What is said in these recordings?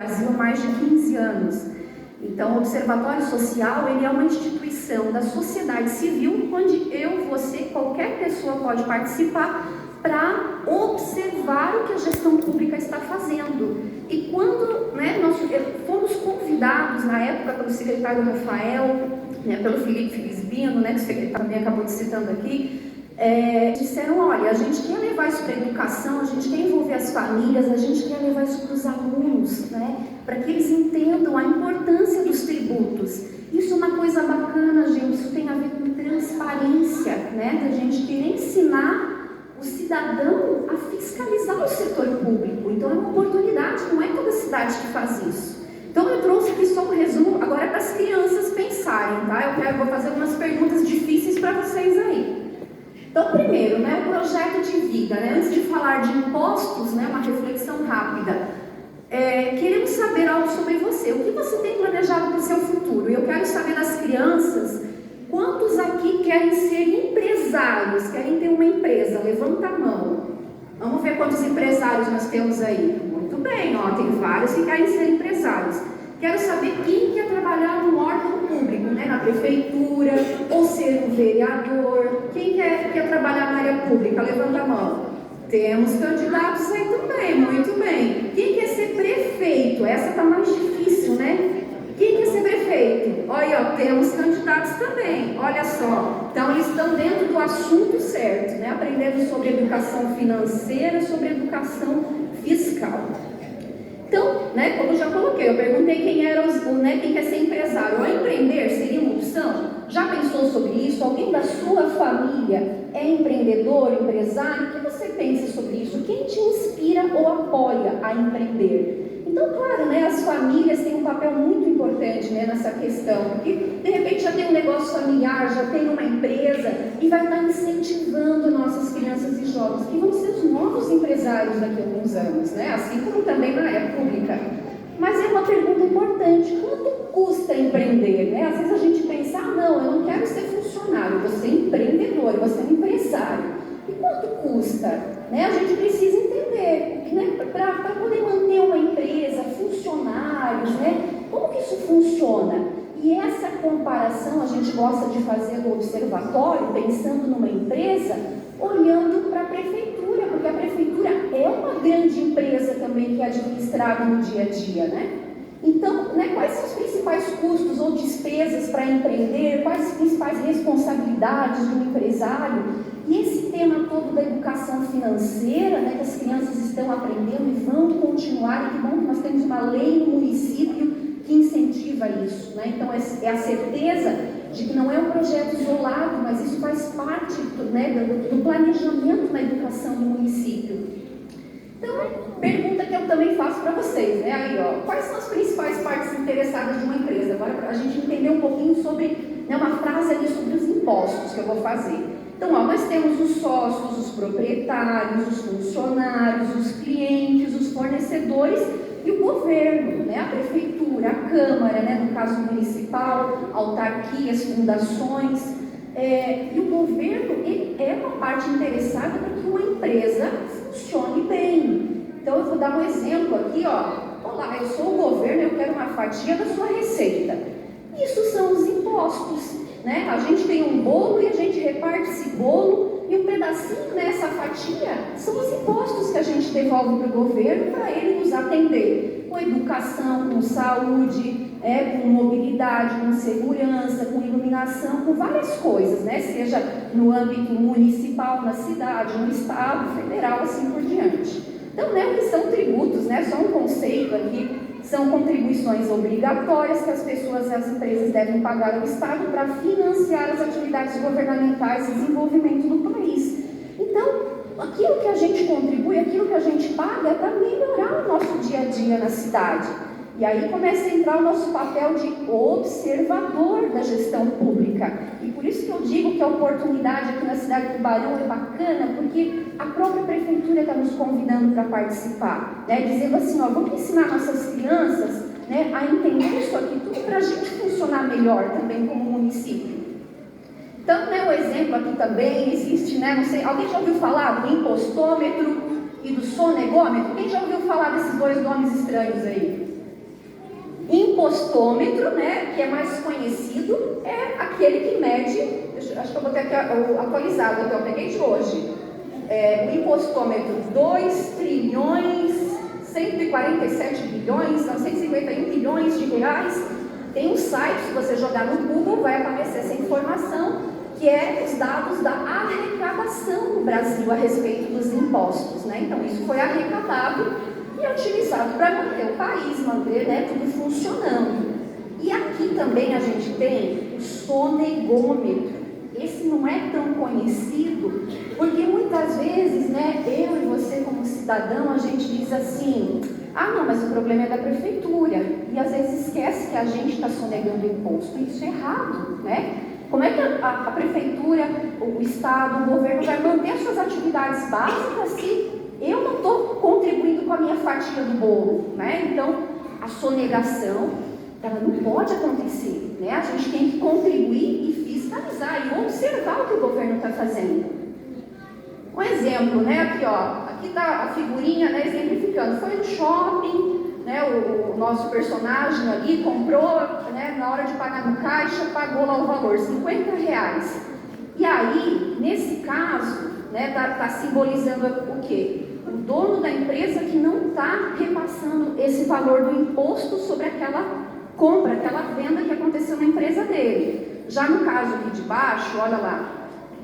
Brasil há mais de 15 anos. Então, o Observatório Social, ele é uma instituição da sociedade civil, onde eu, você, qualquer pessoa pode participar para observar o que a gestão pública está fazendo. E quando nós fomos convidados, na época, pelo secretário Rafael, pelo Felipe Filisbino, que o secretário também acabou citando aqui, disseram, olha, a gente quer levar isso para a educação, a gente quer envolver as famílias, a gente quer levar isso para os alunos, para que eles entendam a importância dos tributos. Isso é uma coisa bacana, gente, isso tem a ver com transparência, da gente querer ensinar o cidadão a fiscalizar o setor público. Então é uma oportunidade, não é toda cidade que faz isso. Então eu trouxe aqui só um resumo, agora para as crianças pensarem, tá? Eu vou fazer algumas perguntas difíceis para vocês aí. Então, primeiro, o projeto de vida, antes de falar de impostos, uma reflexão rápida. Queremos saber algo sobre você, o que você tem planejado para o seu futuro? Eu quero saber das crianças, quantos aqui querem ser empresários, querem ter uma empresa? Levanta a mão. Vamos ver quantos empresários nós temos aí. Muito bem, tem vários que querem ser empresários. Quero saber quem quer trabalhar num órgão público, na prefeitura, ou ser um vereador. Quem quer trabalhar na área pública? Levanta a mão. Temos candidatos aí também, muito bem. Quem quer ser prefeito? Essa está mais difícil, Quem quer ser prefeito? Olha, temos candidatos também, olha só. Então, eles estão dentro do assunto certo, aprendendo sobre educação financeira, sobre educação fiscal. Então, como eu já coloquei, eu perguntei quem quer ser empresário. Ou empreender seria uma opção? Já pensou sobre isso? Alguém da sua família é empreendedor, empresário? O que você pensa sobre isso? Quem te inspira ou apoia a empreender? Então, claro, as famílias têm um papel muito importante nessa questão, porque de repente já tem um negócio familiar, já tem uma empresa e vai estar incentivando nossas crianças e jovens, que vão ser os novos empresários daqui a alguns anos, assim como também na área pública. Mas é uma pergunta importante, quanto custa empreender? Às vezes a gente pensa, não, eu não quero ser funcionário, eu vou ser empreendedor, eu vou ser empresário. E quanto custa? A gente precisa entender, para poder manter uma empresa, funcionários, como que isso funciona? E essa comparação a gente gosta de fazer no observatório, pensando numa empresa, olhando para a prefeitura, porque a prefeitura é uma grande empresa também que é administrada no dia a dia, Então, quais são os principais custos ou despesas para empreender? Quais as principais responsabilidades do empresário? E esse tema todo da educação financeira, que as crianças estão aprendendo e vão continuar, e que bom que nós temos uma lei no município que incentiva isso, Então, é a certeza de que não é um projeto isolado, mas isso faz parte do planejamento na educação do município. Então, pergunta que eu também faço para vocês, quais são as principais partes interessadas de uma empresa? Agora, para a gente entender um pouquinho sobre, uma frase ali sobre os impostos que eu vou fazer. Então, nós temos os sócios, os proprietários, os funcionários, os clientes, os fornecedores e o governo, a prefeitura, a Câmara, no caso municipal, autarquias, fundações. E o governo, ele é uma parte interessada para que uma empresa funcione bem. Então, eu vou dar um exemplo aqui, olá, eu sou o governo, eu quero uma fatia da sua receita. Isso são os impostos, A gente tem um bolo e a gente reparte esse bolo e um pedacinho dessa fatia são os impostos que a gente devolve para o governo para ele nos atender com educação, com saúde, com mobilidade, com segurança, com iluminação, com várias coisas, seja no âmbito municipal, na cidade, no estado, federal, assim por diante. Então, o que são tributos, só um conceito aqui, são contribuições obrigatórias que as pessoas e as empresas devem pagar ao Estado para financiar as atividades governamentais e desenvolvimento do país. Então, aquilo que a gente contribui, aquilo que a gente paga é para melhorar o nosso dia a dia na cidade. E aí começa a entrar o nosso papel de observador da gestão pública. E por isso que eu digo que a oportunidade aqui na cidade do Tubarão é bacana, porque a própria prefeitura está nos convidando para participar, dizendo assim, vamos ensinar nossas crianças a entender isso aqui tudo para a gente funcionar melhor também como município. Então, o exemplo aqui também existe, não sei, alguém já ouviu falar do impostômetro e do sonegômetro? Quem já ouviu falar desses dois nomes estranhos aí? Impostômetro, né, que é mais conhecido, é aquele que mede, acho que eu botei aqui atualizado, que eu peguei de hoje. O impostômetro, 2 trilhões, 147 bilhões, 151 bilhões de reais. Tem um site, se você jogar no Google, vai aparecer essa informação, que é os dados da arrecadação no Brasil a respeito dos impostos, né? Então, isso foi arrecadado e é utilizado para manter o país, manter, né, tudo funcionando. E aqui também a gente tem o sonegômetro. Esse não é tão conhecido, porque muitas vezes, né, eu e você como cidadão, a gente diz assim, não, mas o problema é da prefeitura, e às vezes esquece que a gente está sonegando imposto, e isso é errado, né? Como é que a prefeitura, o Estado, o governo vai manter as suas atividades básicas se eu não estou contribuindo com a minha fatia do bolo, né? Então, a sonegação, ela não pode acontecer, né? A gente tem que contribuir e fiscalizar e observar o que o governo está fazendo. Um exemplo, né? Aqui, ó, aqui está a figurinha, né, exemplificando. Foi no shopping, né? O nosso personagem ali comprou, né? Na hora de pagar no caixa, pagou lá o valor, R$50. E aí, nesse caso, né? Tá simbolizando o quê? O dono da empresa que não está repassando esse valor do imposto sobre aquela compra, aquela venda que aconteceu na empresa dele. Já no caso aqui de baixo, olha lá,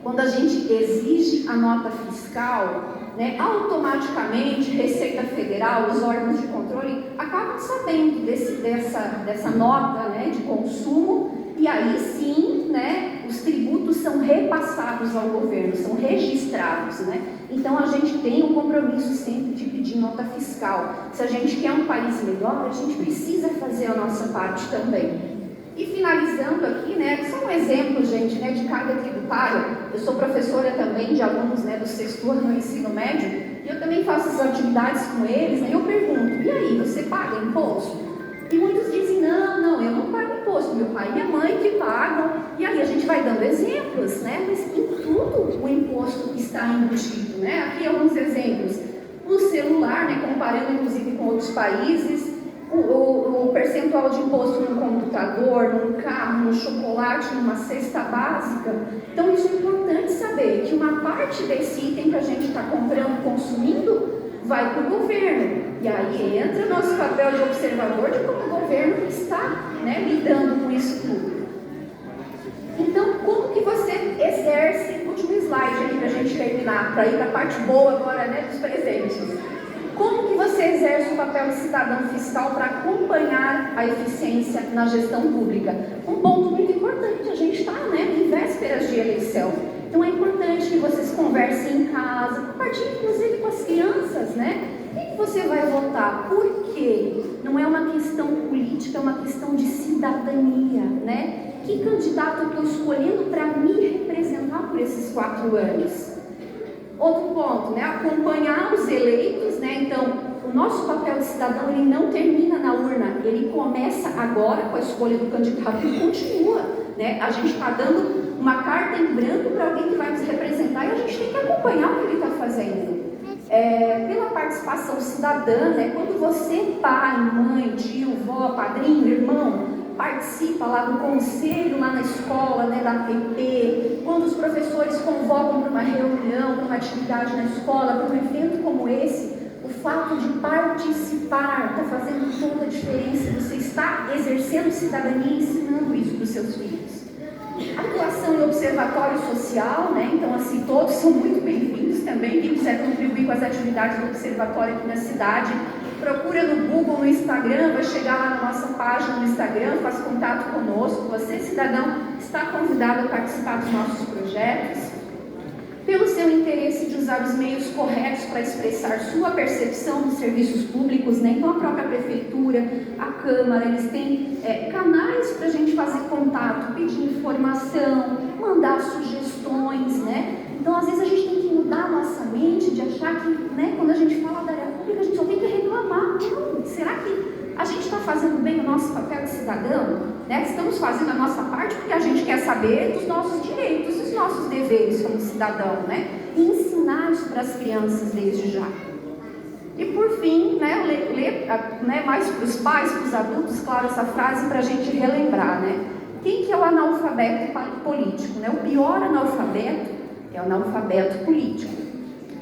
quando a gente exige a nota fiscal, né, automaticamente Receita Federal, os órgãos de controle acabam sabendo dessa nota, né, de consumo, e aí sim, né, os tributos são repassados ao governo, são registrados, né? Então a gente tem um compromisso sempre de pedir nota fiscal. Se a gente quer um país melhor, a gente precisa fazer a nossa parte também. E finalizando aqui, né, só um exemplo, gente, né, de carga tributária. Eu sou professora também de alunos, né, do 6º ano no ensino médio, e eu também faço as atividades com eles, né, e eu pergunto, e aí, você paga imposto? E muitos dizem, não, eu não pago imposto, meu pai e minha mãe que pagam. E aí a gente vai dando exemplos, né, mas em tudo o imposto está embutido, né. Aqui alguns exemplos. No celular, né, comparando inclusive com outros países, o percentual de imposto num computador, num carro, num chocolate, numa cesta básica. Então isso é importante saber, que uma parte desse item que a gente está comprando, consumindo, vai para o governo. E aí entra o nosso papel de observador de como o governo está, né, lidando com isso tudo. Então, como que você exerce, último slide aqui para a gente terminar, para ir para a parte boa agora, né, dos presentes. Como que você exerce o papel de cidadão fiscal para acompanhar a eficiência na gestão pública? Um ponto muito importante, a gente está, né, em vésperas de eleição. Então é importante que vocês conversem em casa, compartilhem inclusive com as crianças, né? Quem você vai votar? Por quê? Não é uma questão política, é uma questão de cidadania, né? Que candidato eu estou escolhendo para me representar por esses 4 anos? Outro ponto, né? Acompanhar os eleitos, né? Então, o nosso papel de cidadão, ele não termina na urna, ele começa agora com a escolha do candidato e continua, né? A gente está dando uma carta em branco para alguém que vai nos representar e a gente tem que acompanhar o que ele está fazendo. Pela participação cidadã, né? Quando você, pai, mãe, tio, vó, padrinho, irmão, participa lá do conselho, lá na escola, né, da APP, quando os professores convocam para uma reunião, para uma atividade na escola, para um evento como esse, o fato de participar está fazendo toda a diferença. Você está exercendo cidadania e ensinando isso para os seus filhos. Atuação em observatório social, né? Então, assim, todos são muito bem-vindos também. Quem quiser contribuir com as atividades do observatório aqui na cidade, procura no Google, no Instagram, vai chegar lá na nossa página no Instagram, faz contato conosco. Você, cidadão, está convidado a participar dos nossos projetos. Pelo seu interesse de usar os meios corretos para expressar sua percepção dos serviços públicos, né? Então a própria prefeitura, a Câmara, eles têm canais para a gente fazer contato, pedir informação, mandar sugestões, né? Então às vezes a gente tem que mudar a nossa mente de achar que, né, quando a gente fala da área pública, a gente só tem que reclamar. Não, será que a gente está fazendo bem o nosso papel de cidadão? Né? Estamos fazendo a nossa parte porque a gente quer saber dos nossos direitos, dos nossos deveres como cidadão, né? E ensinar isso para as crianças desde já. E por fim, né, mais para os pais, para os adultos, claro, essa frase para a gente relembrar, né? Quem que é o analfabeto político? Né? O pior analfabeto é o analfabeto político.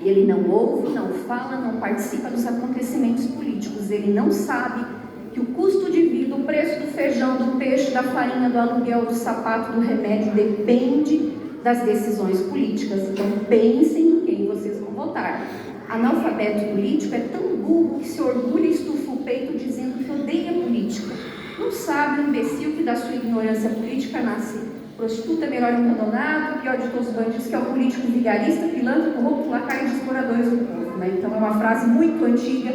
Ele não ouve, não fala, não participa dos acontecimentos políticos. Ele não sabe que o custo de vida, o preço do feijão, do peixe, da farinha, do aluguel, do sapato, do remédio, depende das decisões políticas. Então pensem em quem vocês vão votar. Analfabeto político é tão burro que se orgulha e estufa o peito dizendo que odeia política. Não sabe, um imbecil, que da sua ignorância política nasce prostituta, melhor abandonado, pior de todos os bandidos, que é o político vigarista, pilantra, corrupto, lacaio de exploradores do povo. Né? Então é uma frase muito antiga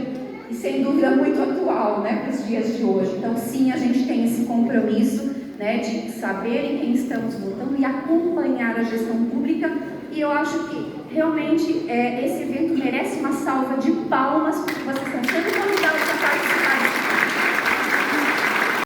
e sem dúvida muito atual, né, para os dias de hoje. Então sim, a gente tem esse compromisso, né, de saber em quem estamos votando e acompanhar a gestão pública. E eu acho que realmente esse evento merece uma salva de palmas, porque vocês estão sendo convidados a participar